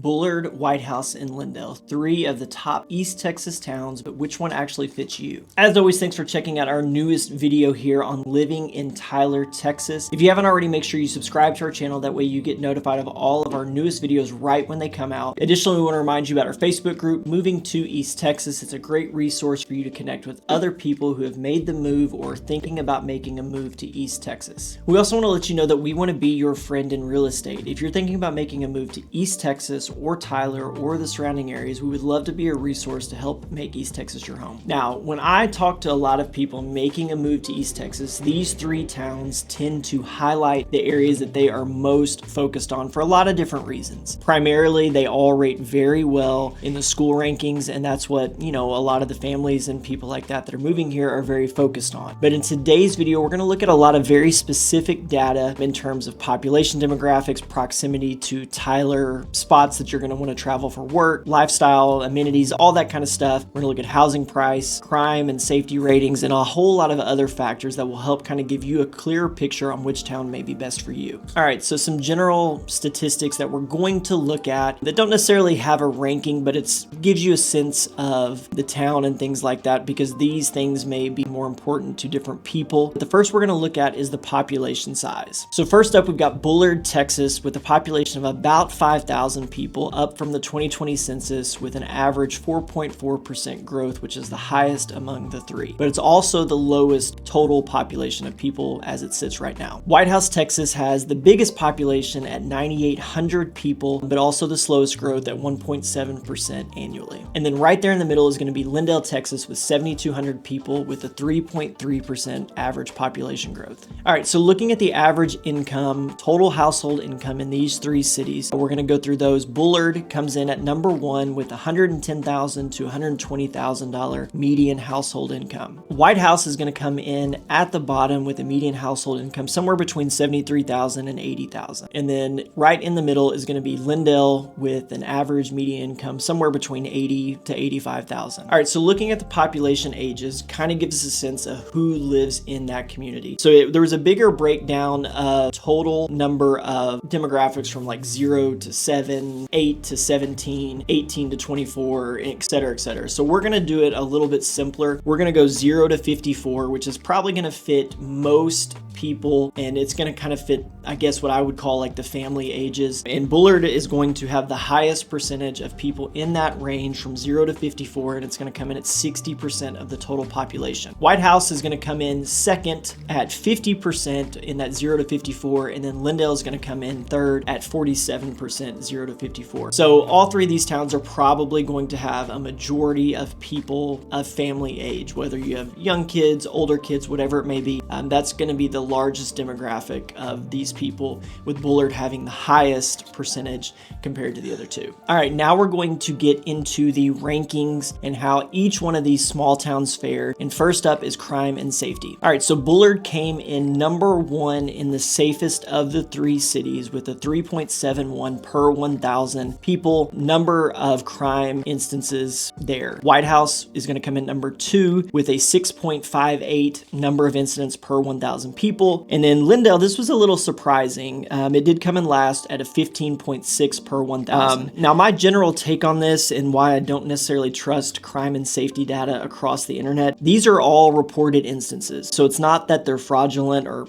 Bullard, Whitehouse, and Lindale, three of the top East Texas towns, but which one actually fits you? As always, thanks for checking out our newest video here on living in Tyler, Texas. If you haven't already, make sure you subscribe to our channel. That way you get notified of all of our newest videos right when they come out. Additionally, we want to remind you about our Facebook group, Moving to East Texas. It's a great resource for you to connect with other people who have made the move or are thinking about making a move to East Texas. We also want to let you know that we want to be your friend in real estate. If you're thinking about making a move to East Texas or Tyler or the surrounding areas, we would love to be a resource to help make East Texas your home. Now, when I talk to a lot of people making a move to East Texas, these three towns tend to highlight the areas that they are most focused on for a lot of different reasons. Primarily, they all rate very well in the school rankings, and that's what, a lot of the families and people like that are moving here are very focused on. But in today's video, we're going to look at a lot of very specific data in terms of population demographics, proximity to Tyler, spots that you're going to want to travel for work, lifestyle, amenities, all that kind of stuff. We're going to look at housing price, crime and safety ratings, and a whole lot of other factors that will help kind of give you a clearer picture on which town may be best for you. All right, so some general statistics that we're going to look at that don't necessarily have a ranking, but it gives you a sense of the town and things like that, because these things may be more important to different people. But the first we're going to look at is the population size. So first up, we've got Bullard, Texas, with a population of about 5,000 people, up from the 2020 census, with an average 4.4% growth, which is the highest among the three. But it's also the lowest total population of people as it sits right now. Whitehouse, Texas has the biggest population at 9,800 people, but also the slowest growth at 1.7% annually. And then right there in the middle is going to be Lindale, Texas, with 7,200 people with a 3.3% average population growth. All right, so looking at the average income, total household income in these three cities, we're going to go through those. Bullard comes in at number one with $110,000 to $120,000 median household income. Whitehouse is going to come in at the bottom with a median household income somewhere between $73,000 and $80,000. And then right in the middle is going to be Lindale with an average median income somewhere between $80,000 to $85,000. All right, so looking at the population ages kind of gives us a sense of who lives in that community. So there was a bigger breakdown of total number of demographics from like 0 to 7, 8 to 17, 18 to 24, et cetera, et cetera. So we're going to do it a little bit simpler. We're going to go 0 to 54, which is probably going to fit most people, and it's going to kind of fit, I guess, what I would call like the family ages. And Bullard is going to have the highest percentage of people in that range from 0 to 54, and it's going to come in at 60% of the total population. Whitehouse is going to come in second at 50% in that 0 to 54, and then Lindale is going to come in third at 47% 0 to 54. So all three of these towns are probably going to have a majority of people of family age, whether you have young kids, older kids, whatever it may be. That's going to be the largest demographic of these people, with Bullard having the highest percentage compared to the other two. All right, now we're going to get into the rankings and how each one of these small towns fare. And first up is crime and safety. All right, so Bullard came in number one in the safest of the three cities with a 3.71 per 1,000 people number of crime instances there. Whitehouse is going to come in number two with a 6.58 number of incidents per 1,000 people. And then Lindale, this was a little surprising. It did come in last at a 15.6 per 1,000. Now, my general take on this and why I don't necessarily trust crime and safety data across the internet, these are all reported instances. So it's not that they're fraudulent or,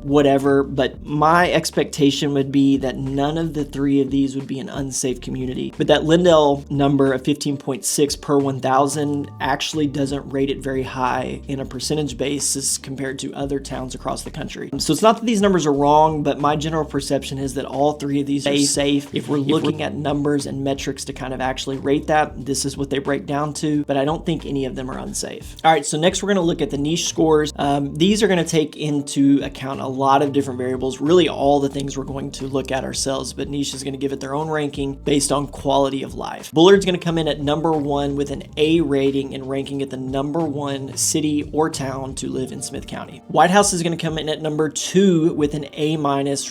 whatever, but my expectation would be that none of the three of these would be an unsafe community. But that Lindale number of 15.6 per 1,000 actually doesn't rate it very high in a percentage basis compared to other towns across the country. So it's not that these numbers are wrong, but my general perception is that all three of these are safe. If we're looking at numbers and metrics to kind of actually rate that, this is what they break down to, but I don't think any of them are unsafe. All right, so next we're going to look at the niche scores. These are going to take into account a lot of different variables, really all the things we're going to look at ourselves, but niche is going to give it their own ranking based on quality of life. Bullard's going to come in at number one with an A rating and ranking at the number one city or town to live in Smith County. Whitehouse is going to come come in at number 2 with an A-,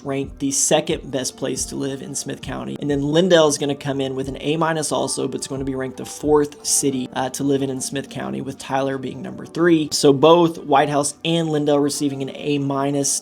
ranked the second best place to live in Smith County. And then Lindale is going to come in with an A- also, but it's going to be ranked the 4th city to live in Smith County, with Tyler being number 3. So both Whitehouse and Lindale receiving an A-.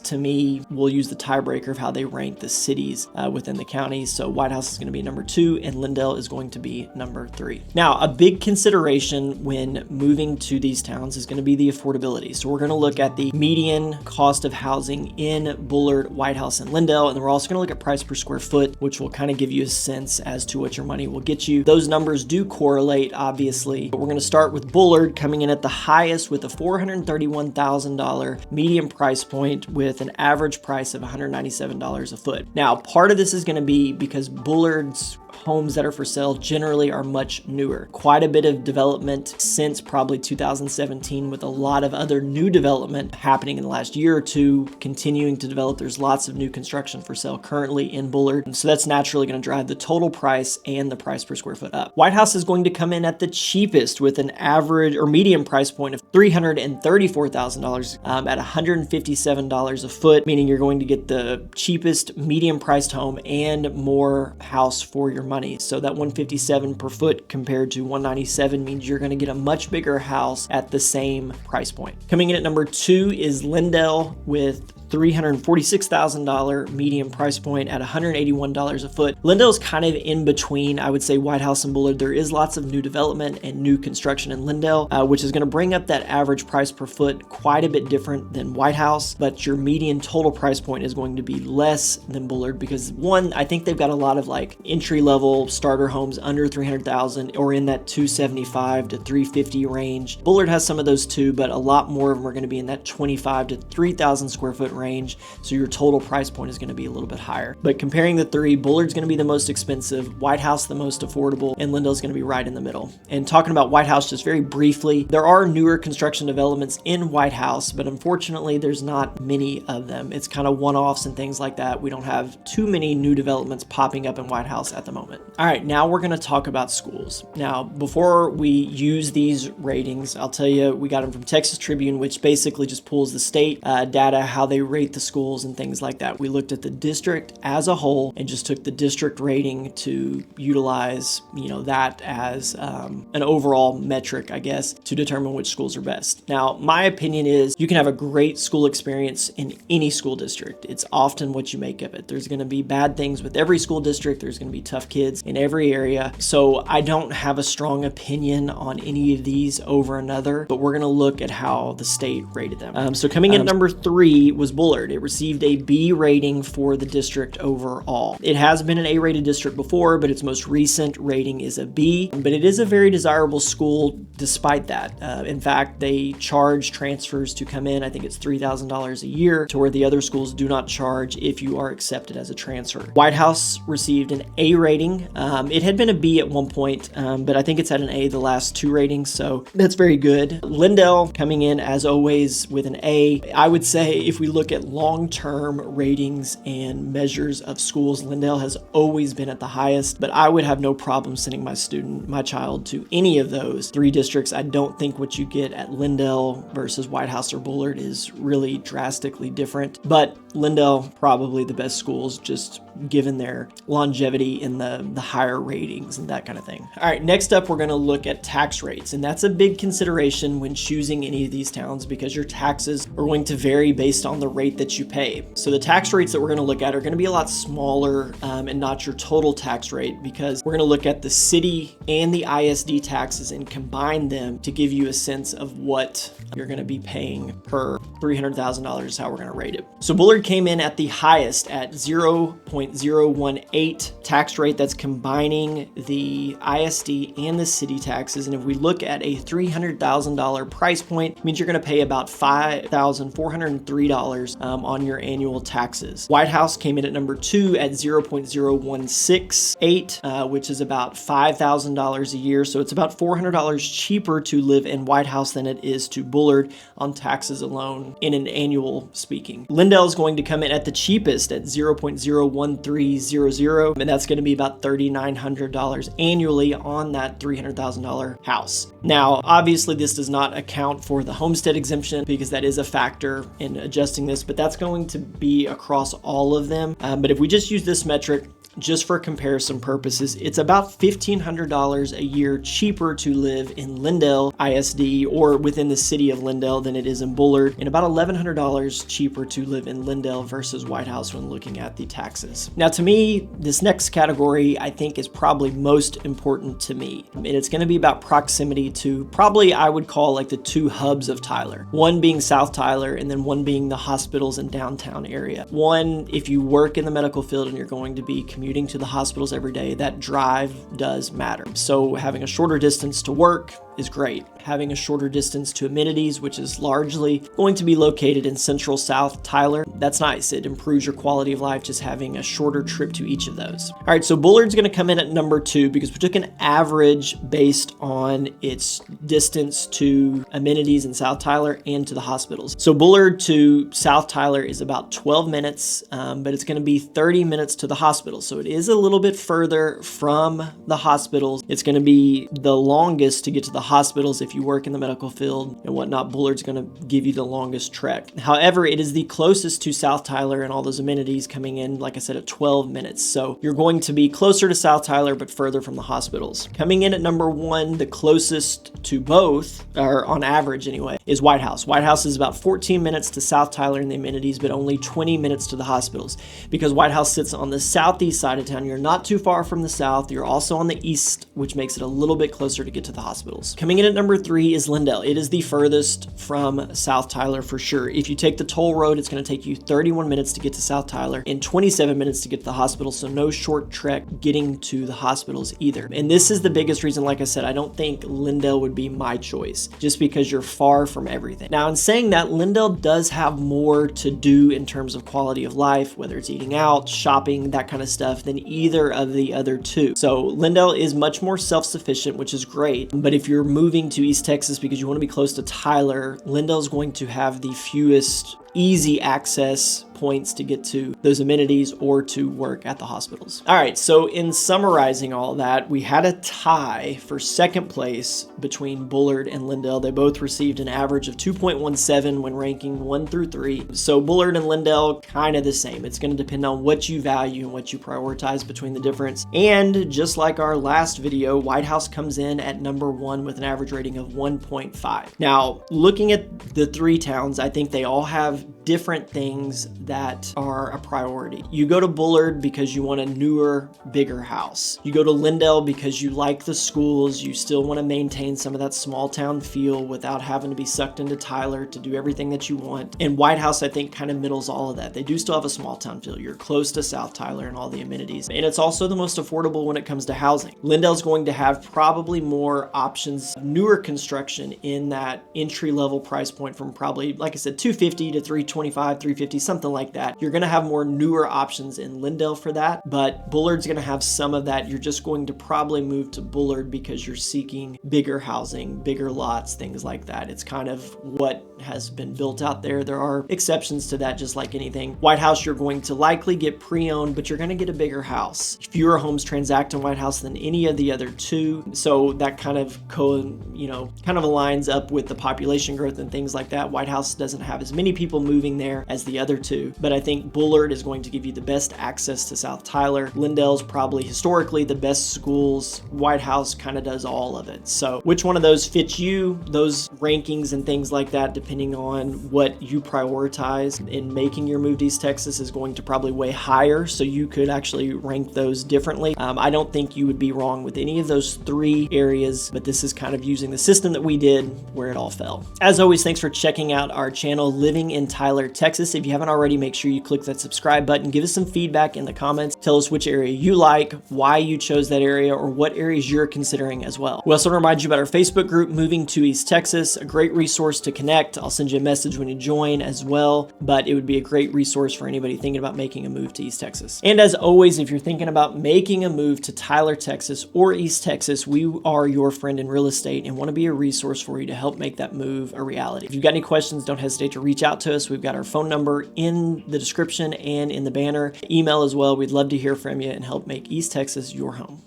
To me, we'll use the tiebreaker of how they rank the cities within the county. So Whitehouse is going to be number 2 and Lindale is going to be number 3. Now, a big consideration when moving to these towns is going to be the affordability. So we're going to look at the median cost of housing in Bullard, Whitehouse, and Lindale, and then we're also going to look at price per square foot, which will kind of give you a sense as to what your money will get you. Those numbers do correlate, obviously, but we're going to start with Bullard coming in at the highest with a $431,000 median price point with an average price of $197 a foot. Now, part of this is going to be because Bullard's homes that are for sale generally are much newer. Quite a bit of development since probably 2017, with a lot of other new development happening in the last year or two, continuing to develop. There's lots of new construction for sale currently in Bullard. And so that's naturally going to drive the total price and the price per square foot up. Whitehouse is going to come in at the cheapest with an average or median price point of $334,000 at $157 a foot, meaning you're going to get the cheapest medium priced home and more house for your money. So that $157 per foot compared to $197 means you're going to get a much bigger house at the same price point. Coming in at number 2 is Lindale with $346,000 median price point at $181 a foot. Lindale is kind of in between, I would say, Whitehouse and Bullard. There is lots of new development and new construction in Lindale, which is going to bring up that average price per foot quite a bit different than Whitehouse, but your median total price point is going to be less than Bullard because, one, I think they've got a lot of like entry-level starter homes under $300,000 or in that $275 to $350 range. Bullard has some of those too, but a lot more of them are going to be in that $25,000 to $3,000 square foot range, so your total price point is going to be a little bit higher. But comparing the three, Bullard's going to be the most expensive, Whitehouse the most affordable, and Lindale's going to be right in the middle. And talking about Whitehouse just very briefly, there are newer construction developments in Whitehouse, but unfortunately there's not many of them. It's kind of one-offs and things like that. We don't have too many new developments popping up in Whitehouse at the moment. All right, now we're going to talk about schools. Now, before we use these ratings, I'll tell you, we got them from Texas Tribune, which basically just pulls the state data, how they rate the schools and things like that. We looked at the district as a whole and just took the district rating to utilize, that as an overall metric, I guess, to determine which schools are best. Now, my opinion is you can have a great school experience in any school district. It's often what you make of it. There's going to be bad things with every school district. There's going to be tough kids in every area. So I don't have a strong opinion on any of these over another, but we're going to look at how the state rated them. So coming in at number 3 was Bullard. It received a B rating for the district overall. It has been an A-rated district before, but its most recent rating is a B, but it is a very desirable school despite that. In fact, they charge transfers to come in. I think it's $3,000 a year, to where the other schools do not charge if you are accepted as a transfer. Whitehouse received an A rating. It had been a B at one point, but I think it's had an A the last 2 ratings, so that's very good. Lindale coming in as always with an A. I would say if we look at long-term ratings and measures of schools, Lindale has always been at the highest, but I would have no problem sending my child to any of those 3 districts. I don't think what you get at Lindale versus Whitehouse or Bullard is really drastically different, but Lindale probably the best schools, just given their longevity in the higher ratings and that kind of thing. All right, next up, we're going to look at tax rates, and that's a big consideration when choosing any of these towns because your taxes are going to vary based on the rate that you pay. So the tax rates that we're going to look at are going to be a lot smaller and not your total tax rate, because we're going to look at the city and the ISD taxes and combine them to give you a sense of what you're going to be paying per $300,000 is how we're going to rate it. So Bullard came in at the highest at 0.018 tax rate. That's combining the ISD and the city taxes. And if we look at a $300,000 price point, it means you're going to pay about $5,403 on your annual taxes. Whitehouse came in at number 2 at 0.0168, which is about $5,000 a year. So it's about $400 cheaper to live in Whitehouse than it is to Bullard on taxes alone in an annual speaking. Lindale is going to come in at the cheapest at 0.01300, and that's going to be about $3,900 annually on that $300,000 house. Now, obviously this does not account for the homestead exemption because that is a factor in adjusting this, but that's going to be across all of them. But if we just use this metric, just for comparison purposes, it's about $1,500 a year cheaper to live in Lindale ISD or within the city of Lindale than it is in Bullard, and about $1,100 cheaper to live in Lindale versus Whitehouse when looking at the taxes. Now, to me, this next category I think is probably most important to me, and it's going to be about proximity to probably I would call like the two hubs of Tyler. One being South Tyler and then one being the hospitals and downtown area. One, if you work in the medical field and you're going to be commuting to the hospitals every day, that drive does matter. So having a shorter distance to work is great. Having a shorter distance to amenities, which is largely going to be located in central South Tyler, that's nice. It improves your quality of life just having a shorter trip to each of those. All right, so Bullard's going to come in at number 2 because we took an average based on its distance to amenities in South Tyler and to the hospitals. So Bullard to South Tyler is about 12 minutes, but it's going to be 30 minutes to the hospital. So it is a little bit further from the hospitals. It's going to be the longest to get to the hospitals if you work in the medical field and whatnot. Bullard's going to give you the longest trek. However, it is the closest to South Tyler and all those amenities, coming in, like I said, at 12 minutes. So you're going to be closer to South Tyler, but further from the hospitals. Coming in at number 1, the closest to both, or on average anyway, is Whitehouse. Whitehouse is about 14 minutes to South Tyler and the amenities, but only 20 minutes to the hospitals. Because Whitehouse sits on the southeast side of town, you're not too far from the south. You're also on the east, which makes it a little bit closer to get to the hospitals. Coming in at number 3 is Lindale. It is the furthest from South Tyler for sure. If you take the toll road, it's going to take you 31 minutes to get to South Tyler and 27 minutes to get to the hospital, so no short trek getting to the hospitals either. And this is the biggest reason, like I said, I don't think Lindale would be my choice, just because you're far from everything. Now, in saying that, Lindale does have more to do in terms of quality of life, whether it's eating out, shopping, that kind of stuff, than either of the other two. So Lindale is much more self-sufficient, which is great, but if you're moving to East Texas because you want to be close to Tyler, Lindale is going to have the fewest easy access points to get to those amenities or to work at the hospitals. All right, so in summarizing all that, we had a tie for second place between Bullard and Lindale. They both received an average of 2.17 when ranking 1 through 3. So Bullard and Lindale, kind of the same. It's going to depend on what you value and what you prioritize between the difference. And just like our last video, Whitehouse comes in at number 1 with an average rating of 1.5. Now, looking at the 3 towns, I think they all have different things that are a priority. You go to Bullard because you want a newer, bigger house. You go to Lindale because you like the schools. You still want to maintain some of that small town feel without having to be sucked into Tyler to do everything that you want. And Whitehouse, I think, kind of middles all of that. They do still have a small town feel. You're close to South Tyler and all the amenities. And it's also the most affordable when it comes to housing. Lindale's going to have probably more options, newer construction in that entry-level price point from probably, like I said, $250 to $325, $350, something like that. You're going to have more newer options in Lindale for that, but Bullard's going to have some of that. You're just going to probably move to Bullard because you're seeking bigger housing, bigger lots, things like that. It's kind of what has been built out there. There are exceptions to that, just like anything. Whitehouse, you're going to likely get pre-owned, but you're going to get a bigger house. Fewer homes transact in Whitehouse than any of the other two, so that kind of aligns up with the population growth and things like that. Whitehouse doesn't have as many people moving there as the other two, but I think Bullard is going to give you the best access to South Tyler. Lindale's probably historically the best schools. Whitehouse kind of does all of it. So which one of those fits you? Those rankings and things like that, depending on what you prioritize in making your move to East Texas, is going to probably weigh higher, so you could actually rank those differently. I don't think you would be wrong with any of those 3 areas, but this is kind of using the system that we did where it all fell. As always, thanks for checking out our channel, Living in Tyler, Tyler, Texas. If you haven't already, make sure you click that subscribe button. Give us some feedback in the comments. Tell us which area you like, why you chose that area, or what areas you're considering as well. We also want to remind you about our Facebook group, Moving to East Texas, a great resource to connect. I'll send you a message when you join as well, but it would be a great resource for anybody thinking about making a move to East Texas. And as always, if you're thinking about making a move to Tyler, Texas or East Texas, we are your friend in real estate and want to be a resource for you to help make that move a reality. If you've got any questions, don't hesitate to reach out to us. We've got our phone number in the description and in the banner. Email as well. We'd love to hear from you and help make East Texas your home.